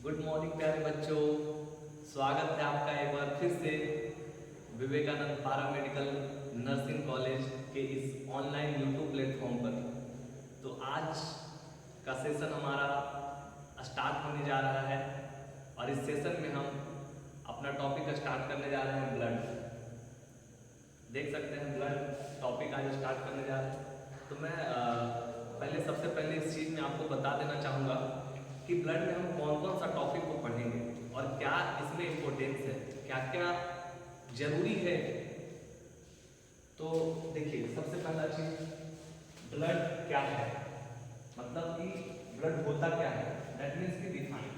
Good morning प्यारे बच्चों, स्वागत है आपका एक बार फिर से विवेकानंद पैरामेडिकल नर्सिंग कॉलेज के इस ऑनलाइन यूट्यूब प्लेटफॉर्म पर। तो आज का सेशन हमारा स्टार्ट होने जा रहा है और इस सेशन में हम अपना टॉपिक स्टार्ट करने जा रहे हैं ब्लड। देख सकते हैं ब्लड टॉपिक आज स्टार्ट करने जा रहे हैं। तो मैं सबसे पहले इस चीज़ में आपको बता देना चाहूँगा कि ब्लड में हम कौन कौन सा टॉपिक को पढ़ेंगे और क्या इसमें इम्पोर्टेंस है, क्या क्या जरूरी है। तो देखिए, सबसे पहला चीज ब्लड क्या है, मतलब कि ब्लड होता क्या है, दैट मीन्स की डिफाइन।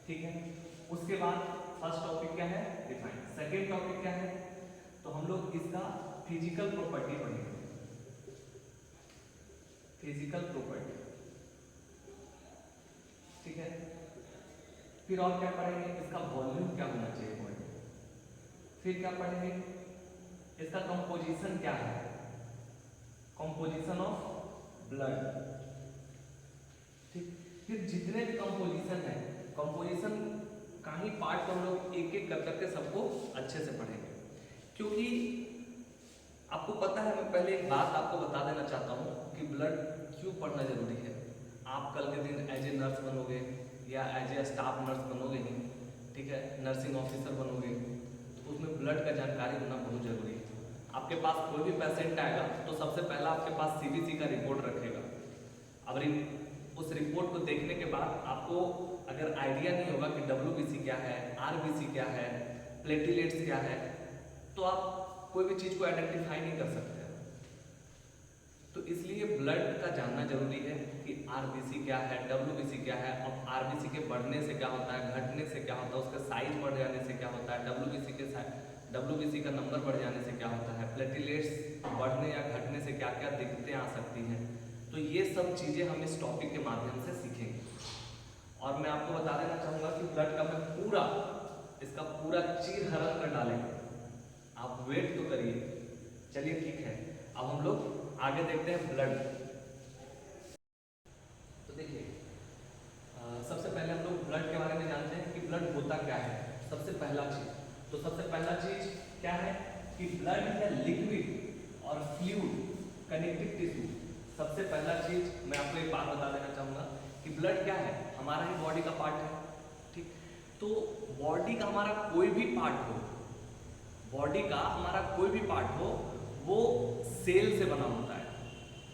ठीक है, उसके बाद फर्स्ट टॉपिक क्या है, डिफाइन। सेकेंड टॉपिक क्या है, तो हम लोग इसका फिजिकल प्रॉपर्टी पढ़ेंगे। फिजिकल प्रॉपर्टी, ठीक है। फिर और क्या पढ़ेंगे, इसका वॉल्यूम क्या होना चाहिए बॉडी। फिर क्या पढ़ेंगे, इसका कंपोजिशन क्या है, कंपोजिशन ऑफ ब्लड। ठीक, फिर जितने भी कंपोजिशन है, कंपोजिशन का ही पार्ट को हम लोग एक एक कर करके सबको अच्छे से पढ़ेंगे। क्योंकि आपको पता है, मैं पहले एक बात आपको बता देना चाहता हूँ कि ब्लड क्यों पढ़ना जरूरी है। आप कल के दिन एज ए नर्स बनोगे या एज ए स्टाफ नर्स बनोगे ही, ठीक है, नर्सिंग ऑफिसर बनोगे, तो उसमें ब्लड का जानकारी होना बहुत जरूरी है। आपके पास कोई भी पेशेंट आएगा तो सबसे पहला आपके पास सीबीसी का रिपोर्ट रखेगा। अब उस रिपोर्ट को देखने के बाद आपको अगर आइडिया नहीं होगा कि डब्ल्यूबीसी क्या है, आरबीसी क्या है, प्लेटिलेट्स क्या है, तो आप कोई भी चीज़ को आइडेंटिफाई नहीं कर सकते। तो इसलिए ब्लड का जानना जरूरी है कि आरबीसी क्या है, डब्ल्यूबीसी क्या है, और आरबीसी के बढ़ने से क्या होता है, घटने से क्या होता है, उसका साइज बढ़ जाने से क्या होता है, डब्ल्यूबीसी का नंबर बढ़ जाने से क्या होता है, प्लेटिलेट्स बढ़ने या घटने से क्या क्या दिक्कतें आ सकती हैं। तो ये सब चीज़ें हम इस टॉपिक के माध्यम से सीखेंगे। और मैं आपको बता देना चाहूँगा कि ब्लड का मैं इसका पूरा चीर हरण कर डालेंगे। आप वेट तो करिए। चलिए ठीक है, अब हम लोग आगे देखते हैं ब्लड। तो देखिए, सबसे पहले हम लोग ब्लड के बारे में जानते हैं कि ब्लड होता क्या है। सबसे पहला चीज क्या है कि ब्लड है लिक्विड और फ्लूइड कनेक्टिव टिश्यू। सबसे पहला चीज मैं आपको एक बात बता देना चाहूंगा कि ब्लड क्या है, हमारा ही बॉडी का पार्ट है। ठीक, तो बॉडी का हमारा कोई भी पार्ट हो, वो सेल से बना होता है।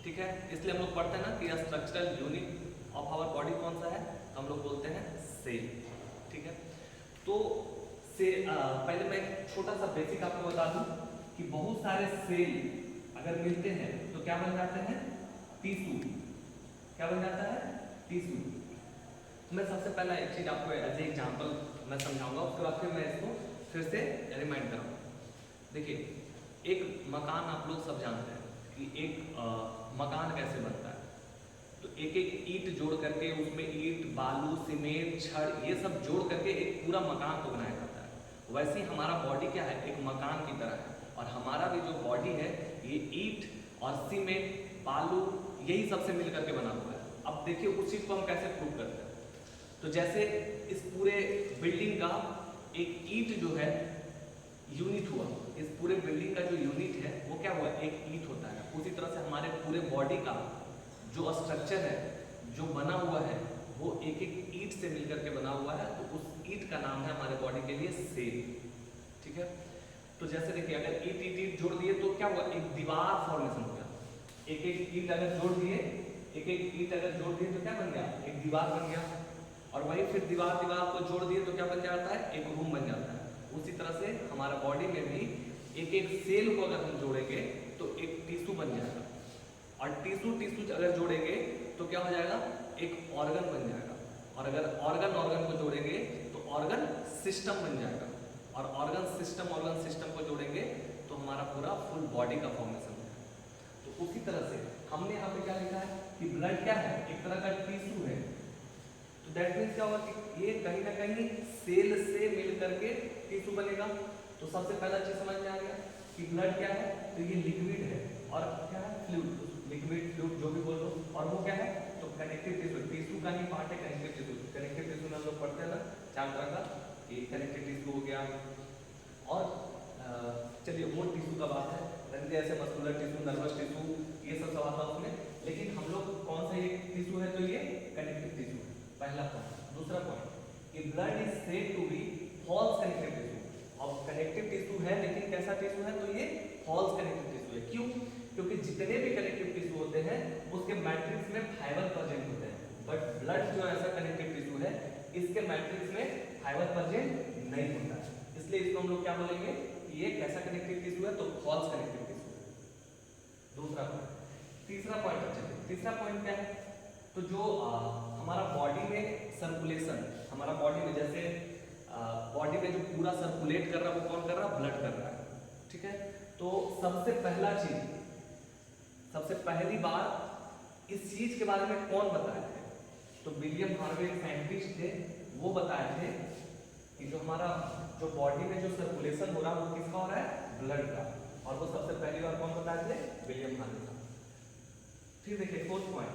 ठीक है, इसलिए हम लोग पढ़ते हैं ना कि structural unit of our body कौन सा है, हम लोग बोलते हैं सेल। ठीक है, तो पहले मैं एक छोटा सा बेसिक आपको बता दूं कि बहुत सारे सेल अगर मिलते हैं तो क्या बन जाते हैं, टिश्यू। क्या बन जाता है, टिश्यू। मैं सबसे पहला एक चीज आपको एज ए एग्जांपल मैं समझाऊंगा, उसके बाद फिर मैं इसको फिर से रिमाइंड कराऊंगा। देखिए, एक मकान आप लोग सब जानते हैं कि एक मकान कैसे बनता है। तो एक एक ईंट जोड़ करके, उसमें ईंट, बालू, सीमेंट, छड़, ये सब जोड़ करके एक पूरा मकान को बनाया जाता है। वैसे ही हमारा बॉडी क्या है, एक मकान की तरह है। और हमारा भी जो बॉडी है ये ईंट और सीमेंट, बालू, यही सबसे मिल करके बना हुआ है। अब देखिए उस चीज को हम कैसे प्रूव करते हैं। तो जैसे इस पूरे बिल्डिंग का एक ईंट जो है यूनिट हुआ, इस पूरे बिल्डिंग का जो यूनिट है वो क्या हुआ, एक ईंट होता है। उसी तरह से हमारे पूरे बॉडी का जो स्ट्रक्चर है, जो बना हुआ है, वो एक एक ईंट से मिलकर के बना हुआ है। तो उस ईंट का नाम है हमारे बॉडी के लिए सेल। ठीक है, तो जैसे देखिए, अगर ईंट जोड़ दिए तो क्या हुआ, एक दीवार फॉर्मेशन हो गया। एक एक ईंट अगर जोड़ दिए तो क्या बन गया, एक दीवार बन गया। और वही फिर दीवार को जोड़ दिए तो क्या बन जाता है, एक रूम बन जाता है। उसी तरह से हमारा बॉडी में भी एक एक सेल को अगर हम जोड़ेंगे तो एक टिश्यू बन जाएगा। और टिश्यू अगर जोड़ेंगे तो क्या हो जाएगा, एक ऑर्गन बन जाएगा। और अगर ऑर्गन को जोड़ेंगे तो ऑर्गन सिस्टम बन जाएगा। और ऑर्गन सिस्टम को जोड़ेंगे तो हमारा पूरा फुल बॉडी का फॉर्मेशन है। तो उसी तरह से हमने यहाँ पे क्या लिखा है कि ब्लड क्या है, एक तरह का टिश्यू है। तो दैट मीन्स क्या होगा कि ये कहीं ना कहीं सेल से मिल करके टिश्यू बनेगा। तो सबसे पहला चीज समझ में आ गया कि ब्लड क्या है, तो ये लिक्विड है और क्या है, फ्लूइड, लिक्विड फ्लूइड जो भी बोलो। और वो क्या है, तो कनेक्टिव टिश्यू का ही पार्ट है। कनेक्टिव टिश्यू में हम लोग कनेक्टिव टिश्यू हो गया। और चलिए वो टिश्यू का बात है, जैसे मस्कुलर टिश्यू, नर्वस टिश्यू, ये सब आता है उसमें, लेकिन हम लोग कौन सा ये टिश्यू है, तो ये कनेक्टिव टिश्यू है, पहला पॉइंट। दूसरा पॉइंट कि blood is said to be false connective tissue. अब कनेक्टिव टिश्यू है लेकिन कैसा टिश्यू है, तो ये फॉल्स कनेक्टिव टिश्यू है। क्यों? क्योंकि जितने भी कनेक्टिव टिश्यू होते हैं उसके मैट्रिक्स में फाइबर प्रेजेंट होते हैं, बट ब्लड जो ऐसा कनेक्टिव टिश्यू है इसके मैट्रिक्स में फाइबर प्रेजेंट नहीं होता है, इसलिए इसको हम लोग क्या बोलेंगे कि ये कैसा कनेक्टिव टिश्यू है, तो फॉल्स कनेक्टिव टिश्यू है। दूसरा पॉइंट। तीसरा पॉइंट अच्छा, तीसरा पॉइंट क्या है, तो जो हमारा बॉडी में सर्कुलेशन, हमारा बॉडी में जैसे बॉडी में जो पूरा सर्कुलेट कर रहा है वो कौन कर रहा है, ब्लड कर रहा है, ठीक है। तो सबसे पहला चीज, सबसे पहली बार इस चीज के बारे में कौन बताए थे, तो विलियम हार्वे साइंटिस्ट थे, वो बताए थे कि जो हमारा जो बॉडी में जो सर्कुलेशन हो रहा है वो किसका हो रहा है, ब्लड का। और वो सबसे पहली बार कौन बताए थे, विलियम हार्वे साहब। फिर देखिए फोर्थ पॉइंट,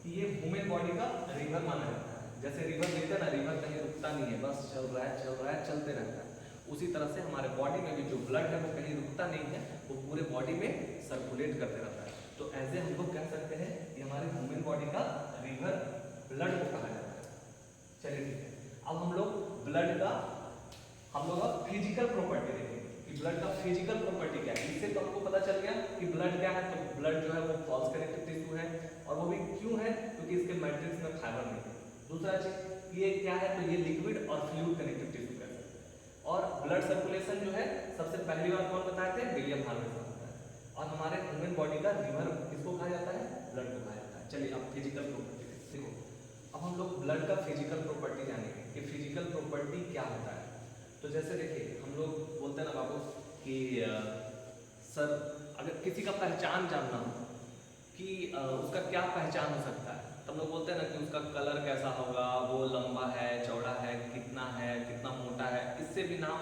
ये ह्यूमन बॉडी का रिवर माना जाता है। जैसे रिवर देखते हैं ना, रिवर कहीं रुकता नहीं है, बस चल रहा है चलते रहता है। उसी तरह से हमारे बॉडी में भी जो ब्लड है वो कहीं रुकता नहीं है, वो पूरे बॉडी में सर्कुलेट करते रहता है। तो ऐसे हम लोग कह सकते हैं कि हमारे ह्यूमन बॉडी का रिवर ब्लड को कहा जाता है। चलिए ठीक है, अब हम लोग ब्लड का फिजिकल प्रॉपर्टी देखेंगे कि ब्लड का फिजिकल प्रॉपर्टी क्या है। इससे तो हमको पता चल गया कि ब्लड क्या है, तो ब्लड जो है वो फॉल्स कनेक्टिव टिश्यू है, और वो भी क्यों है, क्योंकि इसके मैट्रिक्स में फाइबर नहीं है। दूसरा चीज ये क्या है, तो ये लिक्विड और फ्लूइड कनेक्टिव टिश्यू है। और ब्लड सर्कुलेशन जो है सबसे पहली बार कौन बताए थे, विलियम हार्वे साहब बताए। और हमारे ह्यूमन बॉडी का रिवर किसको कहा जाता है, ब्लड को कहा जाता है। चलिए अब फिजिकल प्रॉपर्टी देखो, अब हम लोग ब्लड का फिजिकल प्रॉपर्टी जानेंगे कि फिजिकल प्रॉपर्टी क्या होता है। तो जैसे देखिए हम लोग बोलते हैं ना बाबू कि सर अगर किसी का पहचान जानना हो कि उसका क्या पहचान हो सकता है, तो हम लोग बोलते हैं ना कि उसका कलर कैसा होगा, वो लंबा है, चौड़ा है, कितना मोटा है। इससे भी नाम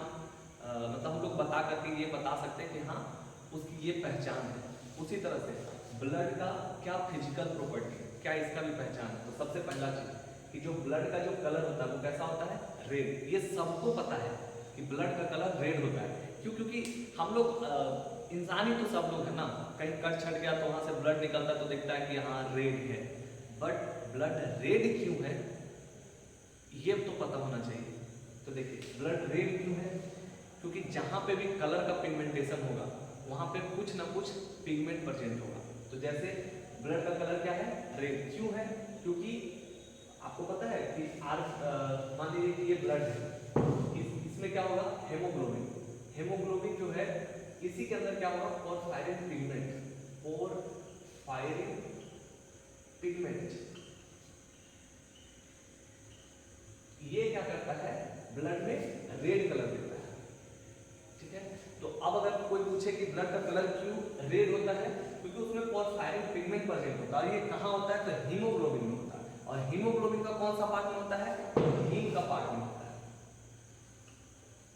मतलब हम लोग बता करके ये बता सकते हैं कि हाँ उसकी ये पहचान है। उसी तरह से ब्लड का क्या फिजिकल प्रॉपर्टी, क्या इसका भी पहचान है। तो सबसे पहला चीज कि जो ब्लड का जो कलर होता है वो कैसा होता है, रेड। ये सबको पता है कि ब्लड का कलर रेड होता है। क्यों? क्योंकि हम लोग इंसान ही तो सब लोग है ना, कहीं कट छट गया तो वहां से ब्लड निकलता है तो दिखता है कि हाँ रेड है, बट ब्लड रेड क्यों है ये तो पता होना चाहिए। तो देखिए ब्लड रेड क्यों है, क्योंकि जहां पे भी कलर का पिगमेंटेशन होगा वहां पे कुछ ना कुछ पिगमेंट प्रेजेंट होगा। तो जैसे ब्लड का कलर क्या है, रेड। क्यों है? क्योंकि आपको पता है कि मान लीजिए कि ये ब्लड है, इसमें क्या होगा, हेमोग्लोबिन। हेमोग्लोबिन जो है इसी के अंदर क्या होगा, पोरफायरिन पिगमेंट। पोरफायरिन पिगमेंट ये क्या करता है, ब्लड में रेड कलर देता है। ठीक है, तो अब अगर कोई पूछे कि ब्लड का कलर क्यों रेड होता है, क्योंकि उसमें पोरफायरिन पिगमेंट प्रेजेंट होता है। ये कहाँ होता है, तो हीमोग्लोबिन में होता है। और हीमोग्लोबिन का कौन सा पार्ट में होता है, हीम का पार्ट में होता है।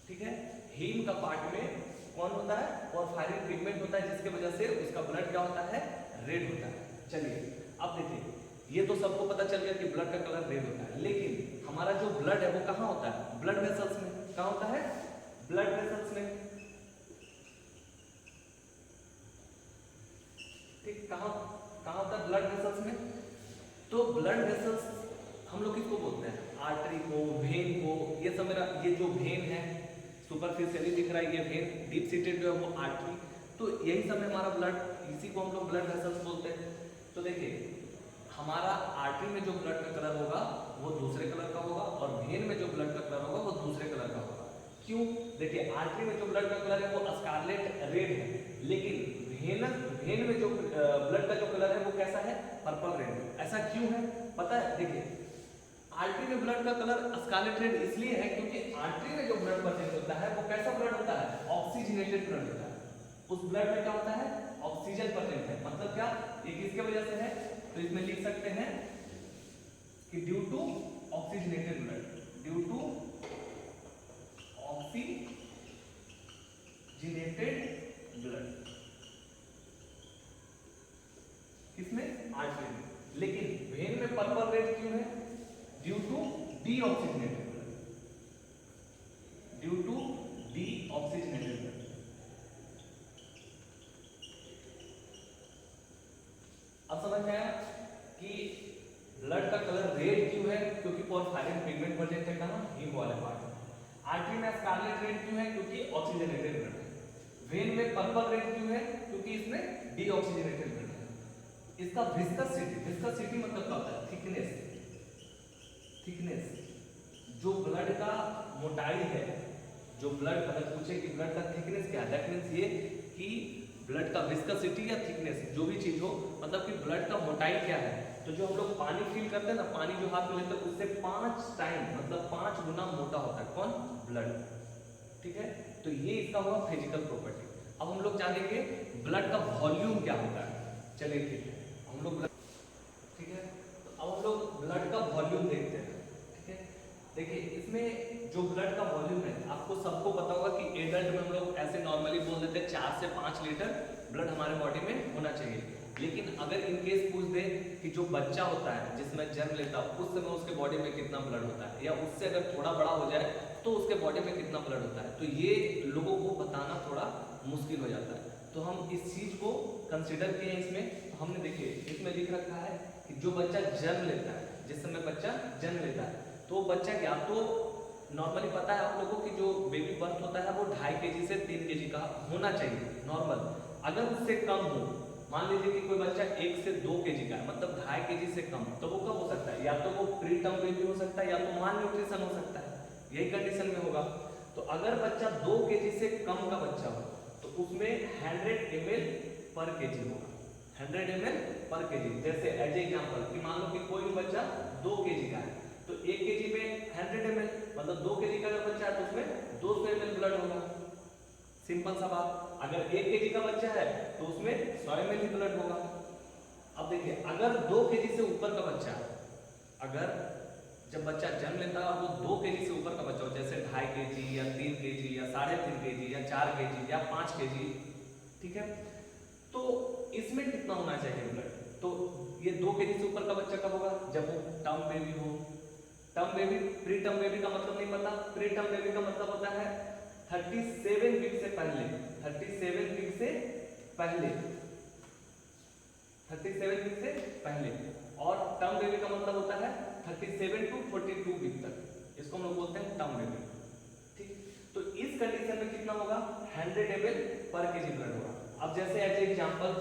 ठीक है, हीम का पार्ट में कौन होता है, पोरफायरिन पिगमेंट होता है, जिसके वजह से उसका ब्लड क्या होता है, रेड होता है। चलिए अब देखिए, ये तो सबको पता चल गया कि ब्लड का कलर रेड होता है, लेकिन हमारा जो ब्लड है वो कहाँ होता है, ब्लड वेसल्स में। कहाँ होता है, ब्लड वेसल्स में। ठीक, कहाँ होता है, ब्लड वेसल्स में। तो ब्लड वेसल्स हम लोग किसको बोलते हैं, आर्टरी को, वेन को। ये सब मेरा ये जो वेन है सुपरफिशियली दिख रहा है, ये वेन, डीप सीटेड जो है वो आर्टरी। तो यही सब है हमारा ब्लड, इसी को हम लोग ब्लड वेसल्स बोलते हैं। तो देखिए हमारा आर्टरी में जो ब्लड का कलर होगा वो दूसरे कलर का होगा, और वेन में जो ब्लड का कलर होगा वो दूसरे कलर का होगा। क्यों? देखिए आर्टरी में जो ब्लड का कलर है वो स्कारलेट रेड है, लेकिन वेन में जो ब्लड का जो कलर है वो कैसा है, पर्पल रेड। ऐसा क्यों है पता है? देखिए आर्टरी में ब्लड का कलर स्कारलेट रेड इसलिए है क्योंकि आर्टरी में जो ब्लड प्रेजेंट होता है वो कैसा ब्लड होता है, ऑक्सीजनेटेड ब्लड होता है। उस ब्लड में क्या होता है, ऑक्सीजन प्रेजेंट है। मतलब क्या, ये किसके वजह से है, तो इसमें लिख सकते हैं कि due to oxygenated blood, due to oxygenated blood, किसमें, आर्टरी में। लेकिन वेन में पर्पल रेड क्यों है, ड्यू टू डीऑक्सीजनेटेड ब्लड। समझ में आया कि ब्लड का कलर रेड क्यों है? क्योंकि पोरफायरिन पिगमेंट प्रेजेंट है कहाँ? हीम वाले पार्ट में। आर्टरी में स्कारलेट रेड क्यों है? क्योंकि ऑक्सीजनेटेड ब्लड है। वेन में पर्पल रेड क्यों है? क्योंकि इसमें डीऑक्सीजनेटेड ब्लड है। इसका विस्कोसिटी मतलब क्या होता है? थिकनेस। जो ब्लड का मोटाई है, जो ब्लड अगर पूछे कि ब्लड का थिकनेस क्या है, दैट मींस ये कि ब्लड का विस्कोसिटी या थिकनेस जो भी चीज हो, मतलब कि ब्लड का मोटाई क्या है। तो जो हम लोग पानी फील करते हैं ना, पानी जो हाथ में लेते हैं उससे 5 टाइम मतलब 5 गुना मोटा होता है कौन? ब्लड। ठीक है, तो ये इसका हुआ फिजिकल प्रॉपर्टी। अब हम लोग जानेंगे ब्लड का वॉल्यूम क्या होता है। चलिए ठीक है, हम लोग ठीक है, तो अब हम लोग ब्लड का वॉल्यूम देखते हैं। ठीक है, देखिए इसमें जो ब्लड का वॉल्यूम है, आपको सबको पता होगा कि एडल्ट में हम लोग ऐसे नॉर्मली बोल देते हैं 4 से 5 लीटर ब्लड हमारे बॉडी में होना चाहिए। लेकिन अगर इन केस पूछ दे कि जो बच्चा होता है जिसमें जन्म लेता है उस समय उसके बॉडी में कितना ब्लड होता है, या उससे अगर थोड़ा बड़ा हो जाए तो उसके बॉडी में कितना ब्लड होता है, तो ये लोगों को बताना थोड़ा मुश्किल हो जाता है। तो हम इस चीज को कंसिडर किए इसमें। तो हमने देखिए इसमें लिख रखा है कि जो बच्चा जन्म लेता है, जिस समय बच्चा जन्म लेता है, तो बच्चा क्या, तो नॉर्मली पता है आप लोगों को कि जो बेबी बर्थ होता है वो 2.5 kg से 3 kg का होना चाहिए नॉर्मल। अगर उससे कम हो, मान लीजिए कि कोई बच्चा 1 से 2 kg का है, मतलब 2.5 kg से कम, तो वो कब हो सकता है? या तो वो प्री टर्म बेबी हो सकता है, या तो माल न्यूट्रिशन हो सकता है, यही कंडीशन में होगा। तो अगर बच्चा 2 kg से कम का बच्चा हो तो उसमें 100 ml पर kg होगा, 100 ml पर kg। जैसे एज एग्जाम्पल कि मान लो कि कोई भी बच्चा 2 kg का है, तो 1 kg में 100 ml, मतलब 2 kg का अगर बच्चा है तो उसमें 200 ml ब्लड होगा। सिंपल सा बात। अगर 1 kg का बच्चा है तो उसमें 100 ml ही ब्लड होगा। अब देखिए अगर 2 kg से ऊपर का बच्चा, अगर जब बच्चा जन्म लेता है और वो 2 kg से ऊपर का बच्चा हो, जैसे 2.5 kg या 3 kg या 3.5 kg या 4 kg या 5 kg, ठीक है, तो इसमें कितना होना चाहिए ब्लड? तो ये 2 kg से ऊपर का बच्चा कब होगा? जब वो टर्म बेबी हो। Term baby, pre term baby का मतलब नहीं पता। प्री टर्म बेबी का मतलब होता है 37 वीक से पहले, 37 वीक से पहले, 37 वीक से पहले। और टर्म बेबी का मतलब होता है 37 टू 42 वीक तक, इसको हम लोग बोलते हैं टर्म बेबी। ठीक, तो इस कंडीशन में कितना होगा? 100 ml पर kg ब्लड होगा। अब जैसे एज एग्जांपल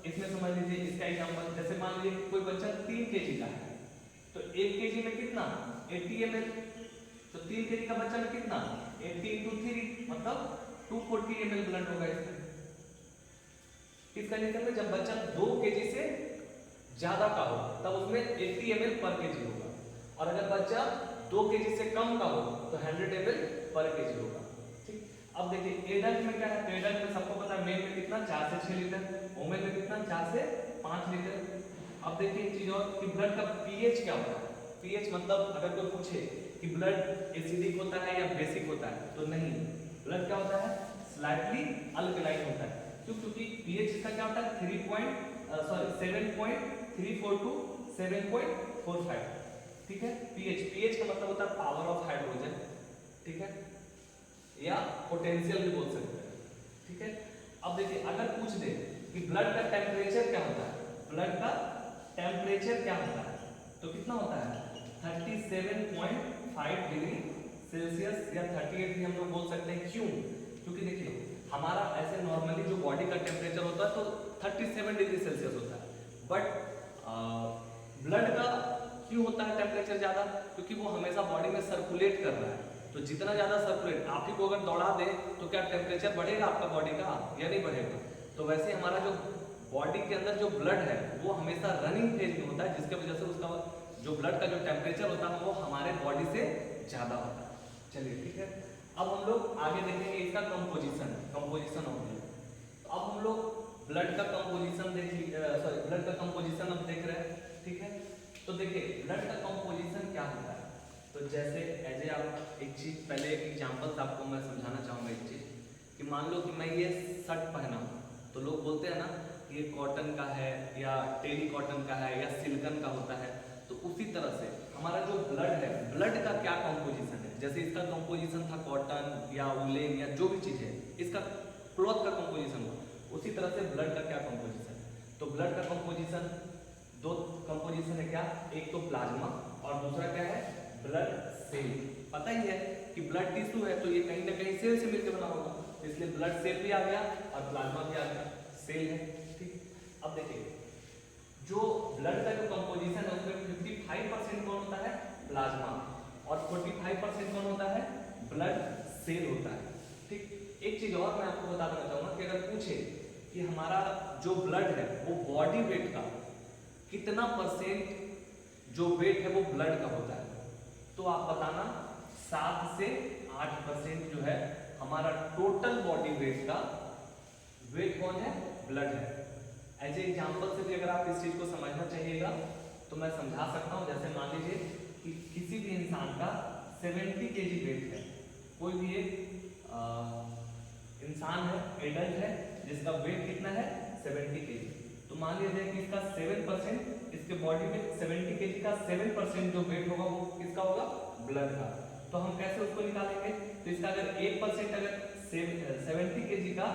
इसमें समझ लीजिए, इसका एग्जांपल जैसे मान लीजिए कोई बच्चा 3 kg का है, तो 1 kg में कितना? 80 ml। तो 3 kg का बच्चा में कितना? 80 × 3 मतलब 240 ml ब्लड होगा इसमें। इस कंडीशन में जब बच्चा 2 kg से ज्यादा का हो तब उसमें 80 ml पर kg होगा, और अगर बच्चा 2 kg से कम का हो तो 100 ml पर kg होगा। ठीक, अब देखिए एडल्ट में क्या है? तो एडल्ट में सबको पता है मेल में कितना? 4 से 6 लीटर, वुमेन में कितना? 4 से 5 लीटर। अब देखिए एक चीज और कि ब्लड का पीएच क्या होता है? पीएच मतलब अगर कोई पूछे कि ब्लड एसिडिक होता है या बेसिक होता है, तो नहीं, ब्लड क्या होता है? स्लाइटली अल्कलाइन होता है। क्यों? क्योंकि पीएच इसका क्या होता है? 7.34 टू 7.45। ठीक है, पीएच का मतलब होता है पावर ऑफ हाइड्रोजन, ठीक है, या पोटेंशियल भी बोल सकते हैं। ठीक है, अब देखिए अगर पूछ दे कि ब्लड का टेम्परेचर क्या होता है, ब्लड का टेम्परेचर क्या होता है, तो कितना होता है? 37.5 डिग्री सेल्सियस या 38 भी हम लोग बोल सकते हैं। क्यों? क्योंकि देखिए हमारा ऐसे नॉर्मली जो बॉडी का टेम्परेचर होता है तो 37 डिग्री सेल्सियस होता है, बट ब्लड का क्यों होता है टेम्परेचर ज्यादा? क्योंकि वो हमेशा बॉडी में सर्कुलेट कर रहा है। तो जितना ज्यादा सर्कुलेट, आप ही को अगर दौड़ा दे तो क्या टेम्परेचर बढ़ेगा आपका बॉडी का या नहीं बढ़ेगा? तो वैसे हमारा जो बॉडी के अंदर जो ब्लड है वो हमेशा रनिंग फेज में होता है, जिसके वजह से उसका जो ब्लड का जो टेम्परेचर होता है वो हमारे बॉडी से ज्यादा होता है। चलिए ठीक है, अब हम लोग आगे देखेंगे इसका कंपोजिशन ऑफ ब्लड। तो अब हम लोग ब्लड का कंपोजिशन ब्लड का कंपोजिशन अब देख रहे हैं। ठीक है, तो देखिए ब्लड का कंपोजिशन क्या होता है। तो जैसे एज आप एक चीज, पहले एक एग्जांपल से आपको मैं समझाना चाहूँगा एक चीज, कि मान लो कि मैं ये शर्ट पहना हूँ, तो लोग बोलते हैं ना ये कॉटन का है या टेरी कॉटन का है या सिल्कन का होता है। तो उसी तरह से हमारा जो ब्लड है, ब्लड का क्या कंपोजिशन है, जैसे इसका कंपोजिशन था कॉटन या वुलेन या जो भी चीज है, इसका क्लॉथ का कंपोजिशन हुआ, उसी तरह से ब्लड का क्या कंपोजिशन है। तो ब्लड का कंपोजिशन दो कंपोजिशन है क्या, एक तो प्लाज्मा और दूसरा क्या है, ब्लड सेल। पता ही है कि ब्लड टिश्यू है तो ये कहीं ना कहीं सेल से मिलकर बना होगा, इसलिए ब्लड सेल भी आ गया और प्लाज्मा भी आ गया, सेल है। ठीक, अब देखिए जो ब्लड का जो कंपोजिशन है उसमें 55% कौन होता है, प्लाज्मा, और 45% कौन होता है, ब्लड सेल होता है। ठीक, एक चीज और मैं आपको बता देना चाहूंगा कि अगर पूछे कि हमारा जो ब्लड है वो बॉडी वेट का कितना परसेंट जो वेट है वो ब्लड का होता है, तो आप बताना 7 से 8% जो है हमारा टोटल बॉडी वेट का वेट कौन है, ब्लड है। एज ए एग्जाम्पल से भी अगर आप इस चीज को समझना चाहिएगा तो मैं समझा सकता हूँ। जैसे मान लीजिए कि किसी भी इंसान का 70 kg वेट है, कोई भी एक इंसान है, एडल्ट है, जिसका वेट कितना है 70 kg, तो मान लीजिए कि इसका 7%, इसके बॉडी में 70 kg का 7% जो वेट होगा वो किसका होगा, ब्लड का। तो हम कैसे उसको निकालेंगे, तो इसका अगर 1% अगर 70 kg का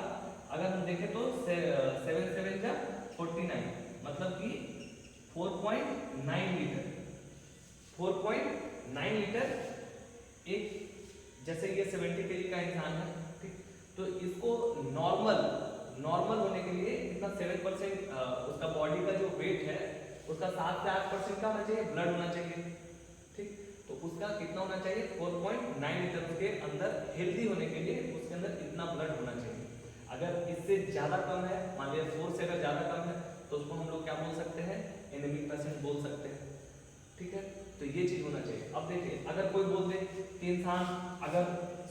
अगर हम देखें तो 7 7 जा 49, मतलब कि 4.9 लीटर, 4.9 लीटर एक, जैसे ये 70 kg का इंसान है, ठीक, तो इसको नॉर्मल होने के लिए कितना 7% उसका बॉडी का जो वेट है उसका 7 से 8% का होना चाहिए, ब्लड होना चाहिए। ठीक, तो उसका कितना होना चाहिए, 4.9 लीटर उसके अंदर हेल्दी होने के लिए उसके अंदर इतना ब्लड होना चाहिए। अगर इससे ज्यादा कम है, मान लिया 4 से अगर ज्यादा कम है तो उसको हम लोग क्या बोल सकते हैं, एनीमिक पेशेंट बोल सकते हैं। ठीक है, तो ये चीज होना चाहिए। अब देखिए अगर कोई बोल दे कि इंसान अगर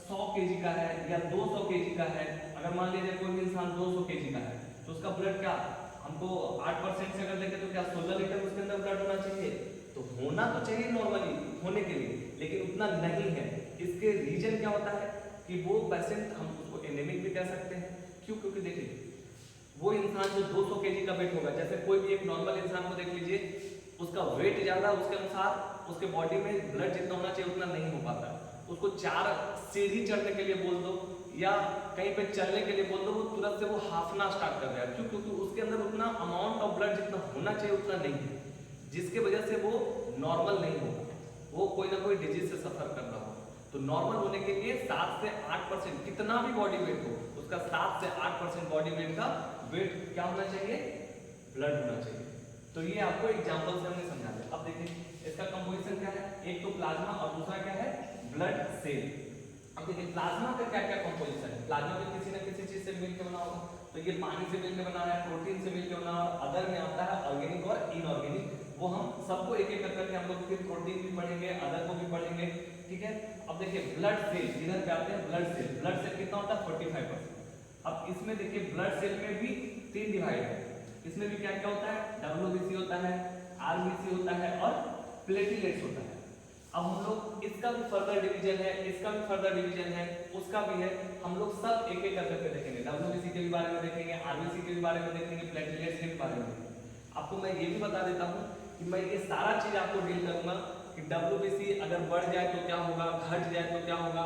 100 kg का है या 200 kg का है, अगर मान लीजिए कोई भी इंसान 200 kg का है तो उसका ब्लड क्या, हमको 8% से अगर देखें तो क्या 16 लीटर उसके अंदर ब्लड होना चाहिए, तो होना तो चाहिए नॉर्मली होने के लिए, लेकिन उतना नहीं है। इसके रीजन क्या होता है कि वो पेशेंट हम उसको एनीमिक भी कह सकते हैं। क्यों, क्योंकि देखिए वो इंसान जो 200 kg का वेट होगा, जैसे कोई भी एक नॉर्मल इंसान को देख लीजिए, उसका वेट ज्यादा, उसके अनुसार उसके बॉडी में ब्लड जितना होना चाहिए उतना नहीं हो पाता। उसको 4 सीढ़ी चढ़ने के लिए बोल दो या कहीं पे चलने के लिए बोल दो, वो तुरंत से वो हाफना स्टार्ट कर देगा। क्यों, क्योंकि उसके अंदर उतना अमाउंट ऑफ ब्लड जितना होना चाहिए उतना नहीं है, जिसके वजह से वो नॉर्मल नहीं होगा, वो कोई ना कोई डिजीज से सफर कर रहा हो। तो नॉर्मल होने के लिए 7 से 8% कितना भी बॉडी वेट हो उसका 7 से 8% बॉडी वेट का वेट क्या होना चाहिए, ब्लड होना चाहिए। तो ये आपको एग्जांपल से हमने समझा दिया। अब देखिए इसका कंपोजिशन क्या है, एक तो प्लाज्मा और दूसरा क्या है, ब्लड सेल। अब देखिए प्लाज्मा का क्या क्या कंपोजिशन है, प्लाज्मा भी किसी न किसी चीज से मिलकर बना होगा, तो ये पानी से मिलकर बना है, प्रोटीन से मिलकर बना है, अदर में आता है ऑर्गेनिक और इनऑर्गेनिक, वो हम सबको एक एक करके हम लोग फिर प्रोटीन भी पढ़ेंगे, अदर को भी पढ़ेंगे। ठीक है, अब देखिए ब्लड सेल, इधर पे आते हैं ब्लड सेल। ब्लड सेल कितना होता है, 45%। अब इसमें देखिए ब्लड सेल में भी 3 डिवाइड है, इसमें भी क्या क्या होता है, WBC होता है, RBC होता है और प्लेटलेट्स होता है। अब हम लोग इसका भी फर्दर डिवीजन है, इसका भी फर्दर डिवीजन है, उसका भी है, हम लोग सब एक एक करके देखेंगे। WBC के भी बारे में देखेंगे, RBC के भी बारे में देखेंगे, प्लेटलेट्स के भी बारे में देखेंगे। आपको मैं ये भी बता देता हूँ कि मैं ये सारा चीज आपको डील करूंगा कि WBC अगर बढ़ जाए तो क्या होगा, घट जाए तो क्या होगा,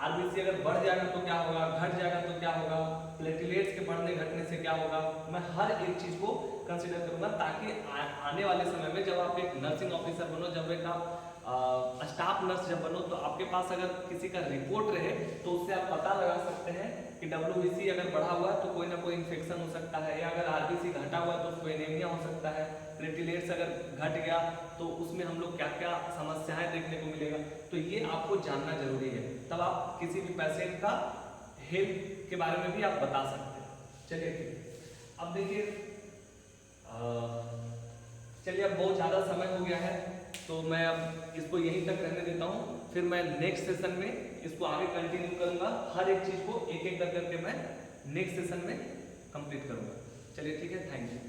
RBC अगर बढ़ जाएगा तो क्या होगा, घट जाएगा तो क्या होगा, प्लेटलेट्स के बढ़ने घटने से क्या होगा। मैं हर एक चीज को कंसीडर करूंगा ताकि आने वाले समय में जब आप एक नर्सिंग ऑफिसर बनो, जब एक आप स्टाफ नर्स जब बनो, तो आपके पास अगर किसी का रिपोर्ट रहे तो उससे आप पता लगा सकते हैं कि WBC अगर बढ़ा हुआ है तो कोई ना कोई इन्फेक्शन हो सकता है, या अगर RBC घटा हुआ है तो उसको एनीमिया हो सकता है, प्लेटलेट्स अगर घट गया तो उसमें हम लोग क्या क्या समस्याएं देखने को मिलेगा। तो ये आपको जानना जरूरी है, तब आप किसी भी पेशेंट का हेल्थ के बारे में भी आप बता सकते हैं। चलिए ठीक, अब देखिए चलिए अब बहुत ज़्यादा समय हो गया है तो मैं अब इसको यहीं तक रहने देता हूँ, फिर मैं नेक्स्ट सेशन में इसको आगे कंटिन्यू करूँगा, हर एक चीज़ को एक एक करके मैं नेक्स्ट सेशन में कंप्लीट करूँगा। चलिए ठीक है, थैंक यू।